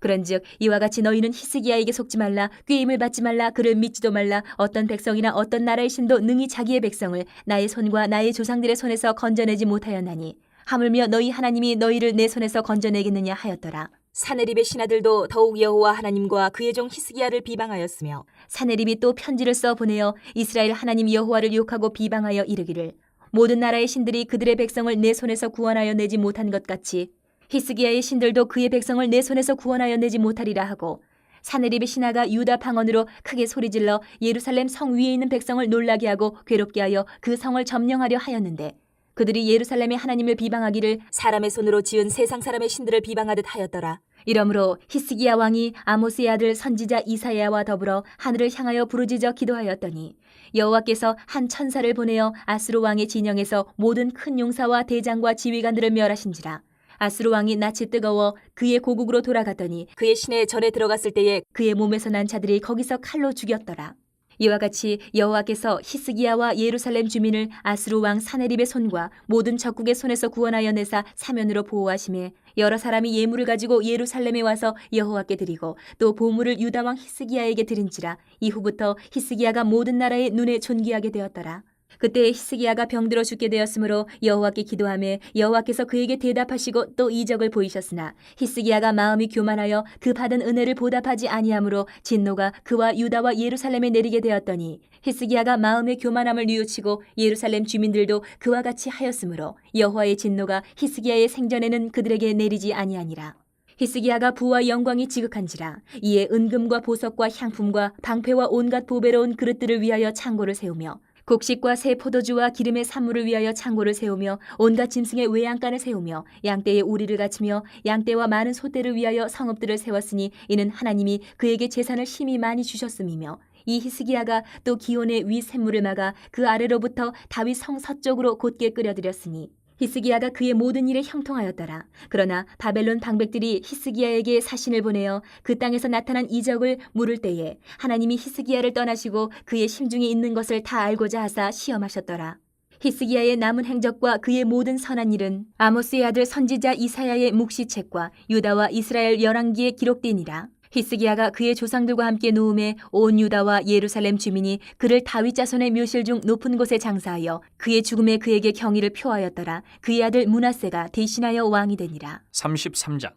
그런즉 이와 같이 너희는 히스기야에게 속지 말라. 꾀임을 받지 말라. 그를 믿지도 말라. 어떤 백성이나 어떤 나라의 신도 능히 자기의 백성을 나의 손과 나의 조상들의 손에서 건져내지 못하였나니 하물며 너희 하나님이 너희를 내 손에서 건져내겠느냐 하였더라. 사네립의 신하들도 더욱 여호와 하나님과 그의 종 히스기야를 비방하였으며 사네립이 또 편지를 써 보내어 이스라엘 하나님 여호와를 욕하고 비방하여 이르기를 모든 나라의 신들이 그들의 백성을 내 손에서 구원하여 내지 못한 것 같이 히스기야의 신들도 그의 백성을 내 손에서 구원하여 내지 못하리라 하고 사네립의 신하가 유다 방언으로 크게 소리질러 예루살렘 성 위에 있는 백성을 놀라게 하고 괴롭게 하여 그 성을 점령하려 하였는데 그들이 예루살렘의 하나님을 비방하기를 사람의 손으로 지은 세상 사람의 신들을 비방하듯 하였더라. 이러므로 히스기야 왕이 아모스의 아들 선지자 이사야와 더불어 하늘을 향하여 부르짖어 기도하였더니 여호와께서 한 천사를 보내어 아수르 왕의 진영에서 모든 큰 용사와 대장과 지휘관들을 멸하신지라. 아수르 왕이 낯이 뜨거워 그의 고국으로 돌아갔더니 그의 시내에 전에 들어갔을 때에 그의 몸에서 난 자들이 거기서 칼로 죽였더라. 이와 같이 여호와께서 히스기야와 예루살렘 주민을 아수르 왕 사네립의 손과 모든 적국의 손에서 구원하여 내사 사면으로 보호하심에 여러 사람이 예물을 가지고 예루살렘에 와서 여호와께 드리고 또 보물을 유다 왕 히스기야에게 드린지라. 이후부터 히스기야가 모든 나라의 눈에 존귀하게 되었더라. 그때 히스기야가 병들어 죽게 되었으므로 여호와께 기도하며 여호와께서 그에게 대답하시고 또 이적을 보이셨으나 히스기야가 마음이 교만하여 그 받은 은혜를 보답하지 아니하므로 진노가 그와 유다와 예루살렘에 내리게 되었더니 히스기야가 마음의 교만함을 뉘우치고 예루살렘 주민들도 그와 같이 하였으므로 여호와의 진노가 히스기야의 생전에는 그들에게 내리지 아니하니라. 히스기야가 부와 영광이 지극한지라. 이에 은금과 보석과 향품과 방패와 온갖 보배로운 그릇들을 위하여 창고를 세우며 곡식과 새 포도주와 기름의 산물을 위하여 창고를 세우며 온갖 짐승의 외양간을 세우며 양떼의 우리를 갖추며 양떼와 많은 소떼를 위하여 성읍들을 세웠으니 이는 하나님이 그에게 재산을 심히 많이 주셨음이며 이 히스기야가 또 기온의 위 샘물을 막아 그 아래로부터 다윗 성 서쪽으로 곧게 끌어들였으니 히스기야가 그의 모든 일에 형통하였더라. 그러나 바벨론 방백들이 히스기야에게 사신을 보내어 그 땅에서 나타난 이적을 물을 때에 하나님이 히스기야를 떠나시고 그의 심중에 있는 것을 다 알고자 하사 시험하셨더라. 히스기야의 남은 행적과 그의 모든 선한 일은 아모스의 아들 선지자 이사야의 묵시책과 유다와 이스라엘 열왕기에 기록되니라. 히스기야가 그의 조상들과 함께 누움에 온 유다와 예루살렘 주민이 그를 다윗 자손의 묘실 중 높은 곳에 장사하여 그의 죽음에 그에게 경의를 표하였더라. 그의 아들 므낫세가 대신하여 왕이 되니라. 33장.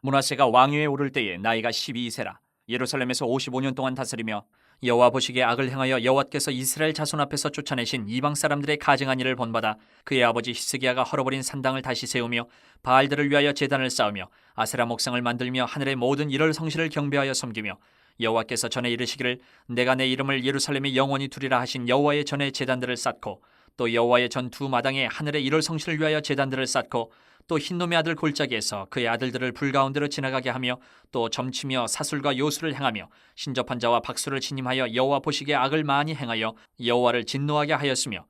므낫세가 왕위에 오를 때에 나이가 12세라. 예루살렘에서 55년 동안 다스리며 여호와 보시기에 악을 행하여 여호와께서 이스라엘 자손 앞에서 쫓아내신 이방 사람들의 가증한 일을 본받아 그의 아버지 히스기야가 헐어버린 산당을 다시 세우며 바알들을 위하여 제단을 쌓으며 아세라 목상을 만들며 하늘의 모든 일월 성실을 경배하여 섬기며 여호와께서 전에 이르시기를 내가 내 이름을 예루살렘에 영원히 두리라 하신 여호와의 전에 제단들을 쌓고 또 여호와의 전 두 마당에 하늘의 일월 성실을 위하여 제단들을 쌓고 또 흰놈의 아들 골짜기에서 그의 아들들을 불 가운데로 지나가게 하며 또 점치며 사술과 요술을 행하며 신접한 자와 박수를 지님하여 여호와 보시기에 악을 많이 행하여 여호와를 진노하게 하였으며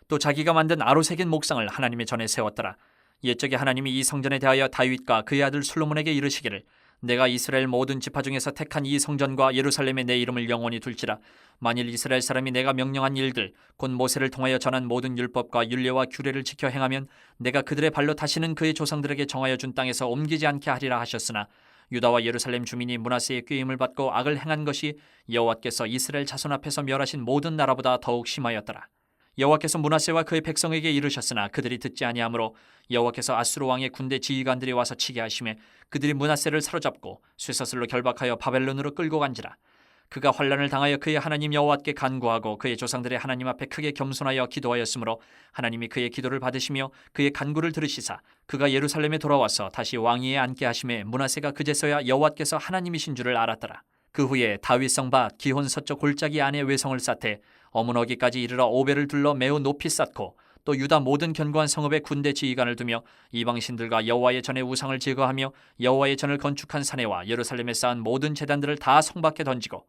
또 자기가 만든 아로새긴 목상을 하나님의 전에 세웠더라. 옛적에 하나님이 이 성전에 대하여 다윗과 그의 아들 솔로몬에게 이르시기를 내가 이스라엘 모든 지파 중에서 택한 이 성전과 예루살렘에 내 이름을 영원히 둘지라. 만일 이스라엘 사람이 내가 명령한 일들 곧 모세를 통하여 전한 모든 율법과 율례와 규례를 지켜 행하면 내가 그들의 발로 다시는 그의 조상들에게 정하여 준 땅에서 옮기지 않게 하리라 하셨으나 유다와 예루살렘 주민이 므낫세의 꾀임을 받고 악을 행한 것이 여호와께서 이스라엘 자손 앞에서 멸하신 모든 나라보다 더욱 심하였더라. 여호와께서 므낫세와 그의 백성에게 이르셨으나 그들이 듣지 아니하므로 여호와께서 아수르 왕의 군대 지휘관들이 와서 치게 하심에 그들이 므낫세를 사로잡고 쇠사슬로 결박하여 바벨론으로 끌고 간지라. 그가 환난을 당하여 그의 하나님 여호와께 간구하고 그의 조상들의 하나님 앞에 크게 겸손하여 기도하였으므로 하나님이 그의 기도를 받으시며 그의 간구를 들으시사 그가 예루살렘에 돌아와서 다시 왕위에 앉게 하심에 므낫세가 그제서야 여호와께서 하나님이신 줄을 알았더라. 그 후에 다윗성 밭 기혼 서쪽 골짜기 안에 외성을 쌓되 어문어기까지 이르러 오벨을 둘러 매우 높이 쌓고 또 유다 모든 견고한 성읍에 군대 지휘관을 두며 이방신들과 여호와의 전에 우상을 제거하며 여호와의 전을 건축한 사내와 예루살렘에 쌓은 모든 제단들을 다 성 밖에 던지고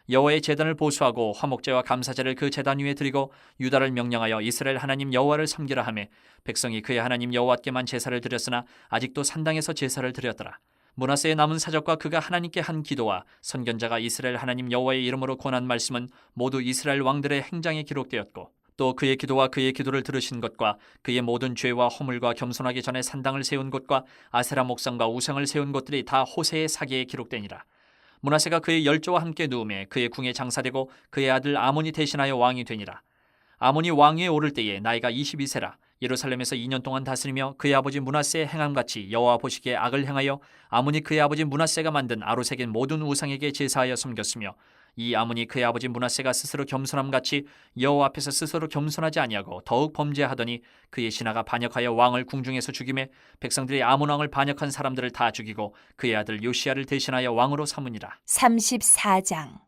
여호와의 제단을 보수하고 화목제와 감사제를 그 제단 위에 드리고 유다를 명령하여 이스라엘 하나님 여호와를 섬기라 하며 백성이 그의 하나님 여호와께만 제사를 드렸으나 아직도 산당에서 제사를 드렸더라. 므낫세의 남은 사적과 그가 하나님께 한 기도와 선견자가 이스라엘 하나님 여호와의 이름으로 권한 말씀은 모두 이스라엘 왕들의 행장에 기록되었고 또 그의 기도와 그의 기도를 들으신 것과 그의 모든 죄와 허물과 겸손하기 전에 산당을 세운 곳과 아세라 목상과 우상을 세운 곳들이 다 호세의 사기에 기록되니라. 므낫세가 그의 열조와 함께 누우매 그의 궁에 장사되고 그의 아들 아몬이 대신하여 왕이 되니라. 아몬이 왕위에 오를 때에 나이가 22세라. 예루살렘에서 2년 동안 다스리며 그의 아버지 므낫세의 행함같이 여호와 보시기에 악을 행하여 아몬이 그의 아버지 므낫세가 만든 아로새긴 모든 우상에게 제사하여 섬겼으며 이 아몬이 그의 아버지 므낫세가 스스로 겸손함 같이 여호와 앞에서 스스로 겸손하지 아니하고 더욱 범죄하더니 그의 신하가 반역하여 왕을 궁중에서 죽임에 백성들이 아몬 왕을 반역한 사람들을 다 죽이고 그의 아들 요시야를 대신하여 왕으로 삼으니라. 34장.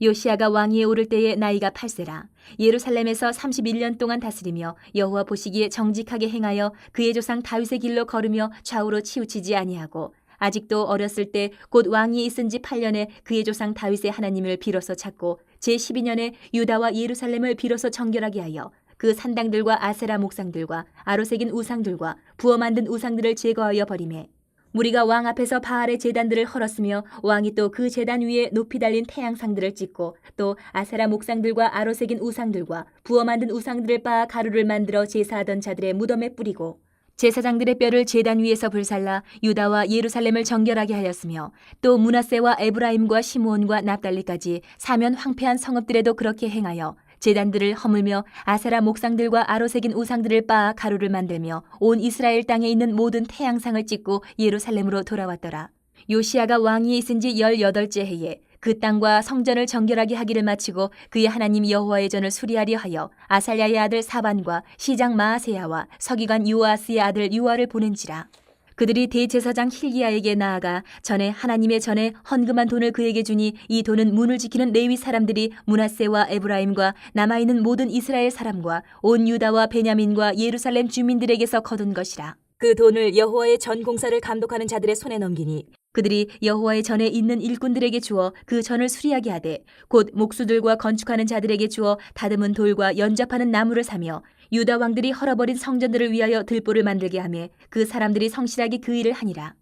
요시야가 왕위에 오를 때에 나이가 8세라. 예루살렘에서 31년 동안 다스리며 여호와 보시기에 정직하게 행하여 그의 조상 다윗의 길로 걸으며 좌우로 치우치지 아니하고 아직도 어렸을 때 곧 왕위에 있은 지 8년에 그의 조상 다윗의 하나님을 비로소 찾고 제12년에 유다와 예루살렘을 비로소 정결하게 하여 그 산당들과 아세라 목상들과 아로새긴 우상들과 부어 만든 우상들을 제거하여 버리매 무리가 왕 앞에서 바알의 제단들을 헐었으며 왕이 또 그 제단 위에 높이 달린 태양상들을 찍고 또 아세라 목상들과 아로새긴 우상들과 부어 만든 우상들을 빻아 가루를 만들어 제사하던 자들의 무덤에 뿌리고 제사장들의 뼈를 제단 위에서 불살라 유다와 예루살렘을 정결하게 하였으며 또 므낫세와 에브라임과 시므온과 납달리까지 사면 황폐한 성읍들에도 그렇게 행하여 제단들을 허물며 아세라 목상들과 아로새긴 우상들을 빻아 가루를 만들며 온 이스라엘 땅에 있는 모든 태양상을 찍고 예루살렘으로 돌아왔더라. 요시야가 왕위에 있은 지 18째 해에 그 땅과 성전을 정결하게 하기를 마치고 그의 하나님 여호와의 전을 수리하려 하여 아살랴의 아들 사반과 시장 마아세야와 서기관 요아스의 아들 요아를 보낸지라. 그들이 대제사장 힐기야에게 나아가 전에 하나님의 전에 헌금한 돈을 그에게 주니 이 돈은 문을 지키는 레위 사람들이 므낫세와 에브라임과 남아있는 모든 이스라엘 사람과 온 유다와 베냐민과 예루살렘 주민들에게서 거둔 것이라. 그 돈을 여호와의 전 공사를 감독하는 자들의 손에 넘기니 그들이 여호와의 전에 있는 일꾼들에게 주어 그 전을 수리하게 하되 곧 목수들과 건축하는 자들에게 주어 다듬은 돌과 연접하는 나무를 사며 유다 왕들이 헐어버린 성전들을 위하여 들보를 만들게 하며 그 사람들이 성실하게 그 일을 하니라.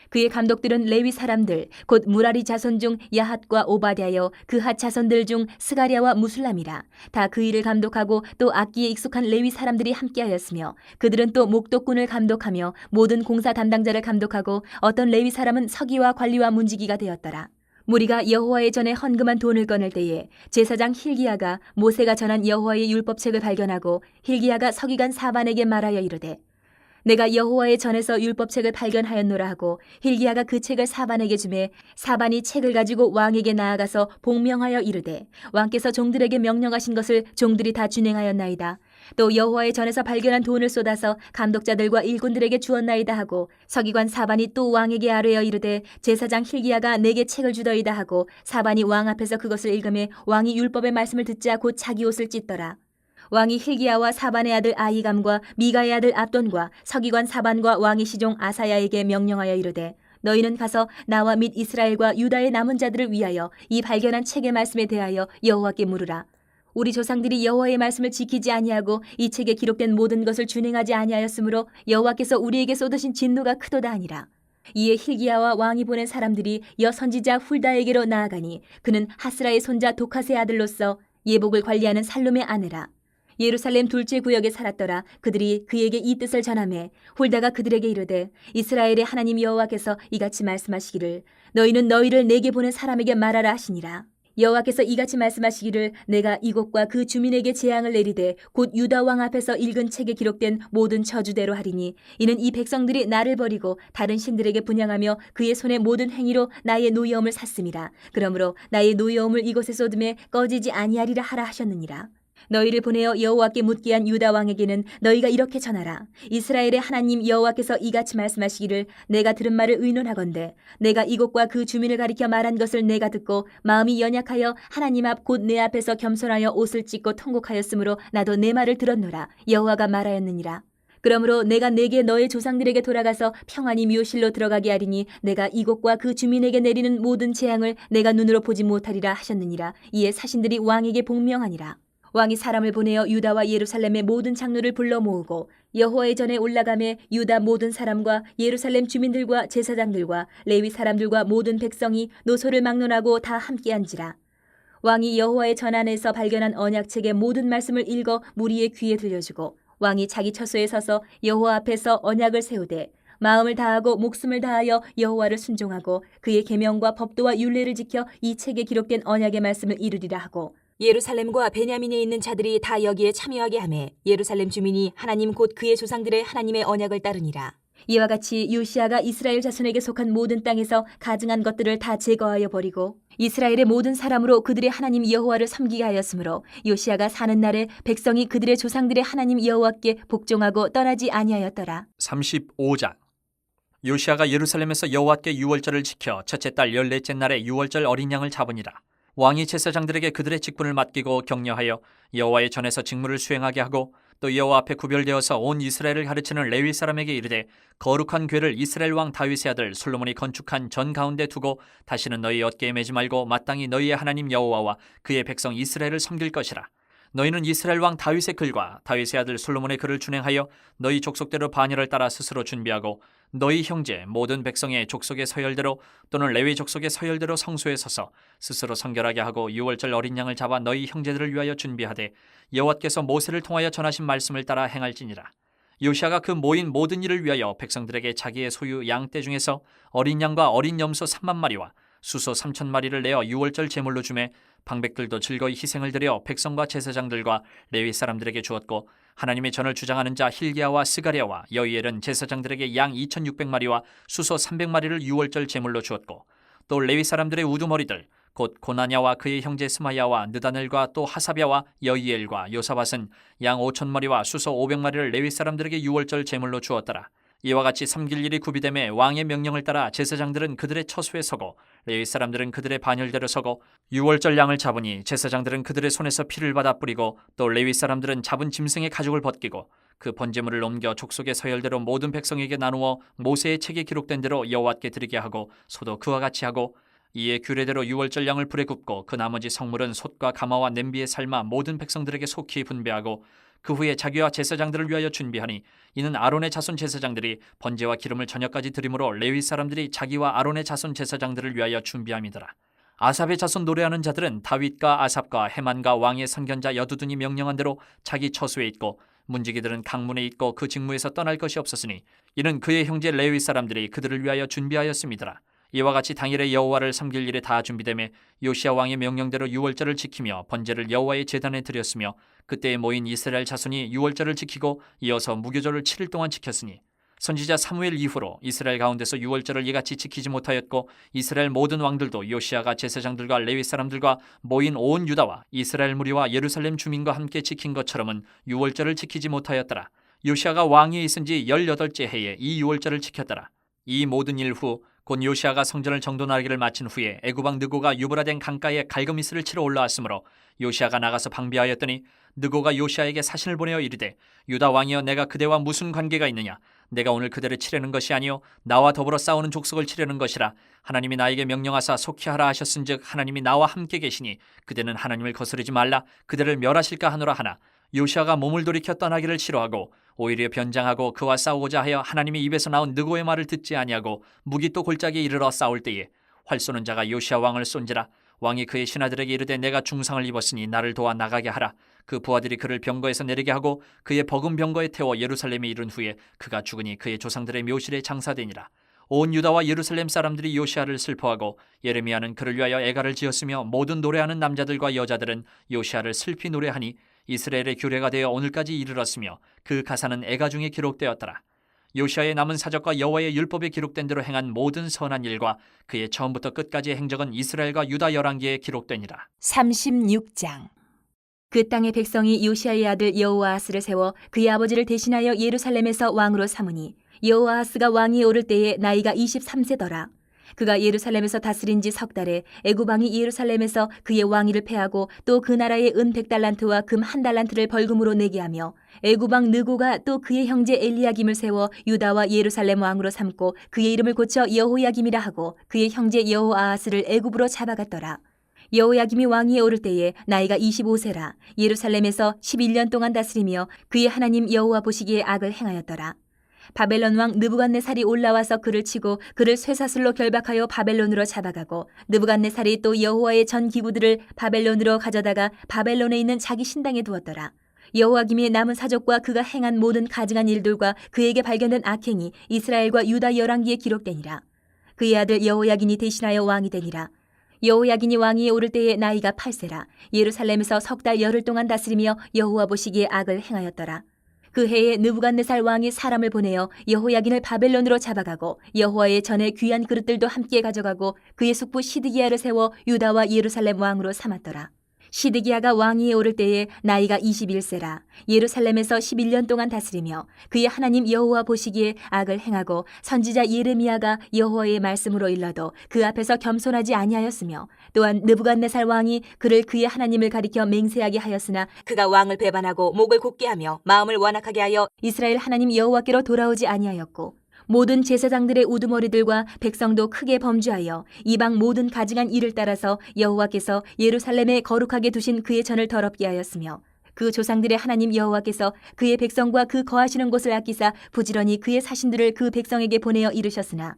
그의 감독들은 레위 사람들 곧 무라리 자손 중 야핫과 오바댜여 그핫 자손들 중 스가랴와 무술람이라. 다 그 일을 감독하고 또 악기에 익숙한 레위 사람들이 함께하였으며 그들은 또 목독군을 감독하며 모든 공사 담당자를 감독하고 어떤 레위 사람은 서기와 관리와 문지기가 되었더라. 무리가 여호와의 전에 헌금한 돈을 꺼낼 때에 제사장 힐기야가 모세가 전한 여호와의 율법책을 발견하고 힐기야가 서기관 사반에게 말하여 이르되 내가 여호와의 전에서 율법책을 발견하였노라 하고 힐기야가 그 책을 사반에게 주매 사반이 책을 가지고 왕에게 나아가서 복명하여 이르되 왕께서 종들에게 명령하신 것을 종들이 다 준행하였나이다. 또 여호와의 전에서 발견한 돈을 쏟아서 감독자들과 일꾼들에게 주었나이다 하고 서기관 사반이 또 왕에게 아뢰어 이르되 제사장 힐기야가 내게 책을 주더이다 하고 사반이 왕 앞에서 그것을 읽으매 왕이 율법의 말씀을 듣자 곧 자기 옷을 찢더라. 왕이 힐기야와 사반의 아들 아히감과 미가의 아들 압돈과 서기관 사반과 왕의 시종 아사야에게 명령하여 이르되 너희는 가서 나와 및 이스라엘과 유다의 남은 자들을 위하여 이 발견한 책의 말씀에 대하여 여호와께 물으라. 우리 조상들이 여호와의 말씀을 지키지 아니하고 이 책에 기록된 모든 것을 준행하지 아니하였으므로 여호와께서 우리에게 쏟으신 진노가 크도다 하니라. 이에 힐기야와 왕이 보낸 사람들이 여선지자 훌다에게로 나아가니 그는 하스라의 손자 도카스의 아들로서 예복을 관리하는 살룸의 아내라. 예루살렘 둘째 구역에 살았더라. 그들이 그에게 이 뜻을 전하매 훌다가 그들에게 이르되 이스라엘의 하나님 여호와께서 이같이 말씀하시기를 너희는 너희를 내게 보낸 사람에게 말하라 하시니라. 여호와께서 이같이 말씀하시기를 내가 이곳과 그 주민에게 재앙을 내리되 곧 유다 왕 앞에서 읽은 책에 기록된 모든 저주대로 하리니 이는 이 백성들이 나를 버리고 다른 신들에게 분향하며 그의 손의 모든 행위로 나의 노여움을 샀음이라. 그러므로 나의 노여움을 이곳에 쏟음에 꺼지지 아니하리라 하라 하셨느니라. 너희를 보내어 여호와께 묻게 한 유다 왕에게는 너희가 이렇게 전하라. 이스라엘의 하나님 여호와께서 이같이 말씀하시기를 내가 들은 말을 의논하건대 내가 이곳과 그 주민을 가리켜 말한 것을 내가 듣고 마음이 연약하여 하나님 앞 곧 내 앞에서 겸손하여 옷을 찢고 통곡하였으므로 나도 내 말을 들었노라. 여호와가 말하였느니라. 그러므로 내가 내게 너의 조상들에게 돌아가서 평안히 묘실로 들어가게 하리니 내가 이곳과 그 주민에게 내리는 모든 재앙을 내가 눈으로 보지 못하리라 하셨느니라. 이에 사신들이 왕에게 복명하니라. 왕이 사람을 보내어 유다와 예루살렘의 모든 장로를 불러 모으고 여호와의 전에 올라가매 유다 모든 사람과 예루살렘 주민들과 제사장들과 레위 사람들과 모든 백성이 노소를 막론하고 다 함께한지라. 왕이 여호와의 전 안에서 발견한 언약책의 모든 말씀을 읽어 무리의 귀에 들려주고 왕이 자기 처소에 서서 여호와 앞에서 언약을 세우되 마음을 다하고 목숨을 다하여 여호와를 순종하고 그의 계명과 법도와 율례를 지켜 이 책에 기록된 언약의 말씀을 이루리라 하고 예루살렘과 베냐민에 있는 자들이 다 여기에 참여하게 하매 예루살렘 주민이 하나님 곧 그의 조상들의 하나님의 언약을 따르니라. 이와 같이 요시아가 이스라엘 자손에게 속한 모든 땅에서 가증한 것들을 다 제거하여 버리고 이스라엘의 모든 사람으로 그들의 하나님 여호와를 섬기게 하였으므로 요시아가 사는 날에 백성이 그들의 조상들의 하나님 여호와께 복종하고 떠나지 아니하였더라. 35장. 요시아가 예루살렘에서 여호와께 유월절을 지켜 첫째 달 14째 날에 유월절 어린 양을 잡으니라. 왕이 제사장들에게 그들의 직분을 맡기고 격려하여 여호와의 전에서 직무를 수행하게 하고 또 여호와 앞에 구별되어서 온 이스라엘을 가르치는 레위 사람에게 이르되 거룩한 궤를 이스라엘 왕 다윗의 아들 솔로몬이 건축한 전 가운데 두고 다시는 너희 어깨에 매지 말고 마땅히 너희의 하나님 여호와와 그의 백성 이스라엘을 섬길 것이라. 너희는 이스라엘 왕 다윗의 글과 다윗의 아들 솔로몬의 글을 준행하여 너희 족속대로 반열을 따라 스스로 준비하고 너희 형제 모든 백성의 족속의 서열대로 또는 레위 족속의 서열대로 성소에 서서 스스로 성결하게 하고 유월절 어린 양을 잡아 너희 형제들을 위하여 준비하되 여호와께서 모세를 통하여 전하신 말씀을 따라 행할지니라. 요시아가 그 모인 모든 일을 위하여 백성들에게 자기의 소유 양떼 중에서 어린 양과 어린 염소 3만 마리와 수소 3천 마리를 내어 유월절 제물로 주매 방백들도 즐거이 희생을 드려 백성과 제사장들과 레위 사람들에게 주었고 하나님의 전을 주장하는 자 힐기야와 스가랴와 여이엘은 제사장들에게 양 2,600마리와 수소 300마리를 유월절 제물로 주었고 또 레위 사람들의 우두머리들 곧 고나냐와 그의 형제 스마야와 느다넬과 또 하사랴와 여이엘과 요사밧은 양 5,000마리와 수소 500마리를 레위 사람들에게 유월절 제물로 주었더라. 이와 같이 섬길 일이 구비됨에 왕의 명령을 따라 제사장들은 그들의 처소에 서고 레위 사람들은 그들의 반열대로 서고 유월절 양을 잡으니 제사장들은 그들의 손에서 피를 받아 뿌리고 또 레위 사람들은 잡은 짐승의 가죽을 벗기고 그 번제물을 옮겨 족속의 서열대로 모든 백성에게 나누어 모세의 책에 기록된 대로 여호와께 드리게 하고 소도 그와 같이 하고 이에 규례대로 유월절 양을 불에 굽고 그 나머지 성물은 솥과 가마와 냄비에 삶아 모든 백성들에게 속히 분배하고 그 후에 자기와 제사장들을 위하여 준비하니 이는 아론의 자손 제사장들이 번제와 기름을 저녁까지 드림으로 레위 사람들이 자기와 아론의 자손 제사장들을 위하여 준비함이더라. 아삽의 자손 노래하는 자들은 다윗과 아삽과 헤만과 왕의 선견자 여두둔이 명령한 대로 자기 처소에 있고 문지기들은 강문에 있고 그 직무에서 떠날 것이 없었으니 이는 그의 형제 레위 사람들이 그들을 위하여 준비하였음이더라. 이와 같이 당일에 여호와를 섬길 일에 다 준비되매 요시야 왕의 명령대로 유월절을 지키며 번제를 여호와의 제단에 드렸으며 그때에 모인 이스라엘 자손이 유월절을 지키고 이어서 무교절을 7일 동안 지켰으니 선지자 사무엘 이후로 이스라엘 가운데서 유월절을 이같이 지키지 못하였고 이스라엘 모든 왕들도 요시야가 제사장들과 레위 사람들과 모인 온 유다와 이스라엘 무리와 예루살렘 주민과 함께 지킨 것처럼은 유월절을 지키지 못하였더라. 요시야가 왕위에 있은 지 18째 해에 이 유월절을 지켰더라. 이 모든 일 후 곧 요시아가 성전을 정돈하기를 마친 후에 애굽왕 느고가 유브라덴 강가에 갈그미스를 치러 올라왔으므로 요시아가 나가서 방비하였더니 느고가 요시아에게 사신을 보내어 이르되 유다 왕이여 내가 그대와 무슨 관계가 있느냐 내가 오늘 그대를 치려는 것이 아니요 나와 더불어 싸우는 족속을 치려는 것이라 하나님이 나에게 명령하사 속히 하라 하셨은즉 하나님이 나와 함께 계시니 그대는 하나님을 거스르지 말라 그대를 멸하실까 하노라 하나 요시아가 몸을 돌이켜 떠나기를 싫어하고 오히려 변장하고 그와 싸우고자 하여 하나님의 입에서 나온 느고의 말을 듣지 아니하고 무기또 골짜기에 이르러 싸울 때에 활 쏘는 자가 요시아 왕을 쏜지라 왕이 그의 신하들에게 이르되 내가 중상을 입었으니 나를 도와 나가게 하라. 그 부하들이 그를 병거에서 내리게 하고 그의 버금 병거에 태워 예루살렘에 이른 후에 그가 죽으니 그의 조상들의 묘실에 장사되니라. 온 유다와 예루살렘 사람들이 요시아를 슬퍼하고 예레미야는 그를 위하여 애가를 지었으며 모든 노래하는 남자들과 여자들은 요시아를 슬피 노래하니 이스라엘의 규례가 되어 오늘까지 이르렀으며 그 가사는 애가 중에 기록되었더라. 요시아의 남은 사적과 여호와의 율법에 기록된 대로 행한 모든 선한 일과 그의 처음부터 끝까지의 행적은 이스라엘과 유다 열왕기에 기록되니라. 36장. 그 땅의 백성이 요시아의 아들 여호아하스를 세워 그의 아버지를 대신하여 예루살렘에서 왕으로 삼으니 여호아하스가 왕위에 오를 때에 나이가 23세더라. 그가 예루살렘에서 다스린 지 석 달에 애굽 왕이 예루살렘에서 그의 왕위를 패하고 또 그 나라에 은 100달란트와 금 1달란트를 벌금으로 내게 하며 애굽 왕 느고가 또 그의 형제 엘리야김을 세워 유다와 예루살렘 왕으로 삼고 그의 이름을 고쳐 여호야김이라 하고 그의 형제 여호아하스를 애굽으로 잡아갔더라. 여호야김이 왕위에 오를 때에 나이가 25세라. 예루살렘에서 11년 동안 다스리며 그의 하나님 여호와 보시기에 악을 행하였더라. 바벨론 왕 느부갓네살이 올라와서 그를 치고 그를 쇠사슬로 결박하여 바벨론으로 잡아가고 느부갓네살이 또 여호와의 전 기구들을 바벨론으로 가져다가 바벨론에 있는 자기 신당에 두었더라. 여호야김의 남은 사적과 그가 행한 모든 가증한 일들과 그에게 발견된 악행이 이스라엘과 유다 열왕기에 기록되니라. 그의 아들 여호야긴이 대신하여 왕이 되니라. 여호야긴이 왕위에 오를 때에 나이가 8세라. 예루살렘에서 석 달 열흘 동안 다스리며 여호와 보시기에 악을 행하였더라. 그 해에 느부갓네살 왕이 사람을 보내어 여호야긴을 바벨론으로 잡아가고 여호와의 전에 귀한 그릇들도 함께 가져가고 그의 숙부 시드기야를 세워 유다와 예루살렘 왕으로 삼았더라. 시드기야가 왕위에 오를 때에 나이가 21세라. 예루살렘에서 11년 동안 다스리며 그의 하나님 여호와 보시기에 악을 행하고 선지자 예레미야가 여호와의 말씀으로 일러도 그 앞에서 겸손하지 아니하였으며 또한 느부갓네살 왕이 그를 그의 하나님을 가리켜 맹세하게 하였으나 그가 왕을 배반하고 목을 곧게 하며 마음을 완악하게 하여 이스라엘 하나님 여호와께로 돌아오지 아니하였고 모든 제사장들의 우두머리들과 백성도 크게 범죄하여 이방 모든 가증한 일을 따라서 여호와께서 예루살렘에 거룩하게 두신 그의 전을 더럽게 하였으며 그 조상들의 하나님 여호와께서 그의 백성과 그 거하시는 곳을 아끼사 부지런히 그의 사신들을 그 백성에게 보내어 이르셨으나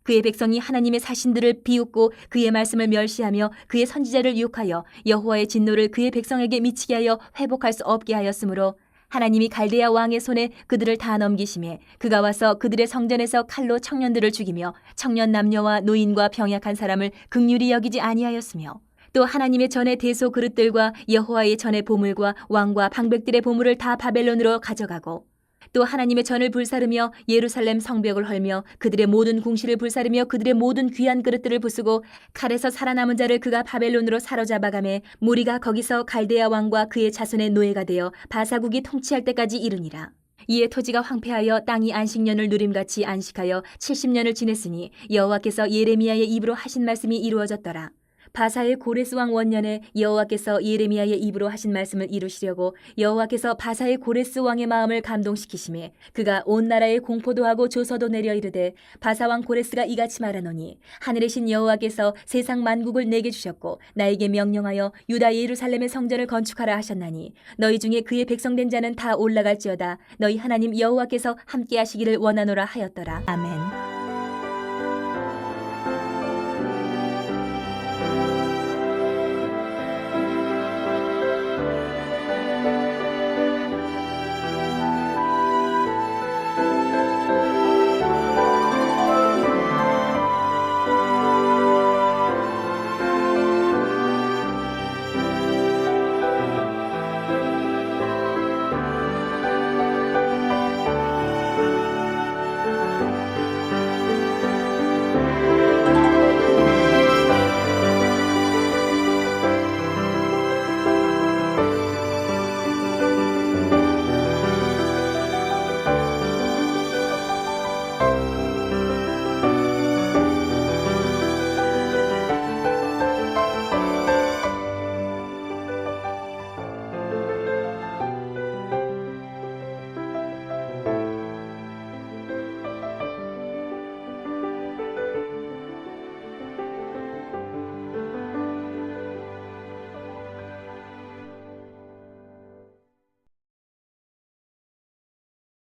그의 백성이 하나님의 사신들을 비웃고 그의 말씀을 멸시하며 그의 선지자를 유혹하여 여호와의 진노를 그의 백성에게 미치게 하여 회복할 수 없게 하였으므로 하나님이 갈대아 왕의 손에 그들을 다 넘기심에 그가 와서 그들의 성전에서 칼로 청년들을 죽이며 청년 남녀와 노인과 병약한 사람을 긍휼히 여기지 아니하였으며 또 하나님의 전의 대소 그릇들과 여호와의 전의 보물과 왕과 방백들의 보물을 다 바벨론으로 가져가고 또 하나님의 전을 불사르며 예루살렘 성벽을 헐며 그들의 모든 궁실을 불사르며 그들의 모든 귀한 그릇들을 부수고 칼에서 살아남은 자를 그가 바벨론으로 사로잡아가매 무리가 거기서 갈대아 왕과 그의 자손의 노예가 되어 바사국이 통치할 때까지 이르니라. 이에 토지가 황폐하여 땅이 안식년을 누림같이 안식하여 70년을 지냈으니 여호와께서 예레미야의 입으로 하신 말씀이 이루어졌더라. 바사의 고레스 왕 원년에 여호와께서 예레미야의 입으로 하신 말씀을 이루시려고 여호와께서 바사의 고레스 왕의 마음을 감동시키심에 그가 온 나라에 공포도 하고 조서도 내려 이르되 바사 왕 고레스가 이같이 말하노니 하늘의 신 여호와께서 세상 만국을 내게 주셨고 나에게 명령하여 유다 예루살렘의 성전을 건축하라 하셨나니 너희 중에 그의 백성된 자는 다 올라갈지어다 너희 하나님 여호와께서 함께 하시기를 원하노라 하였더라. 아멘.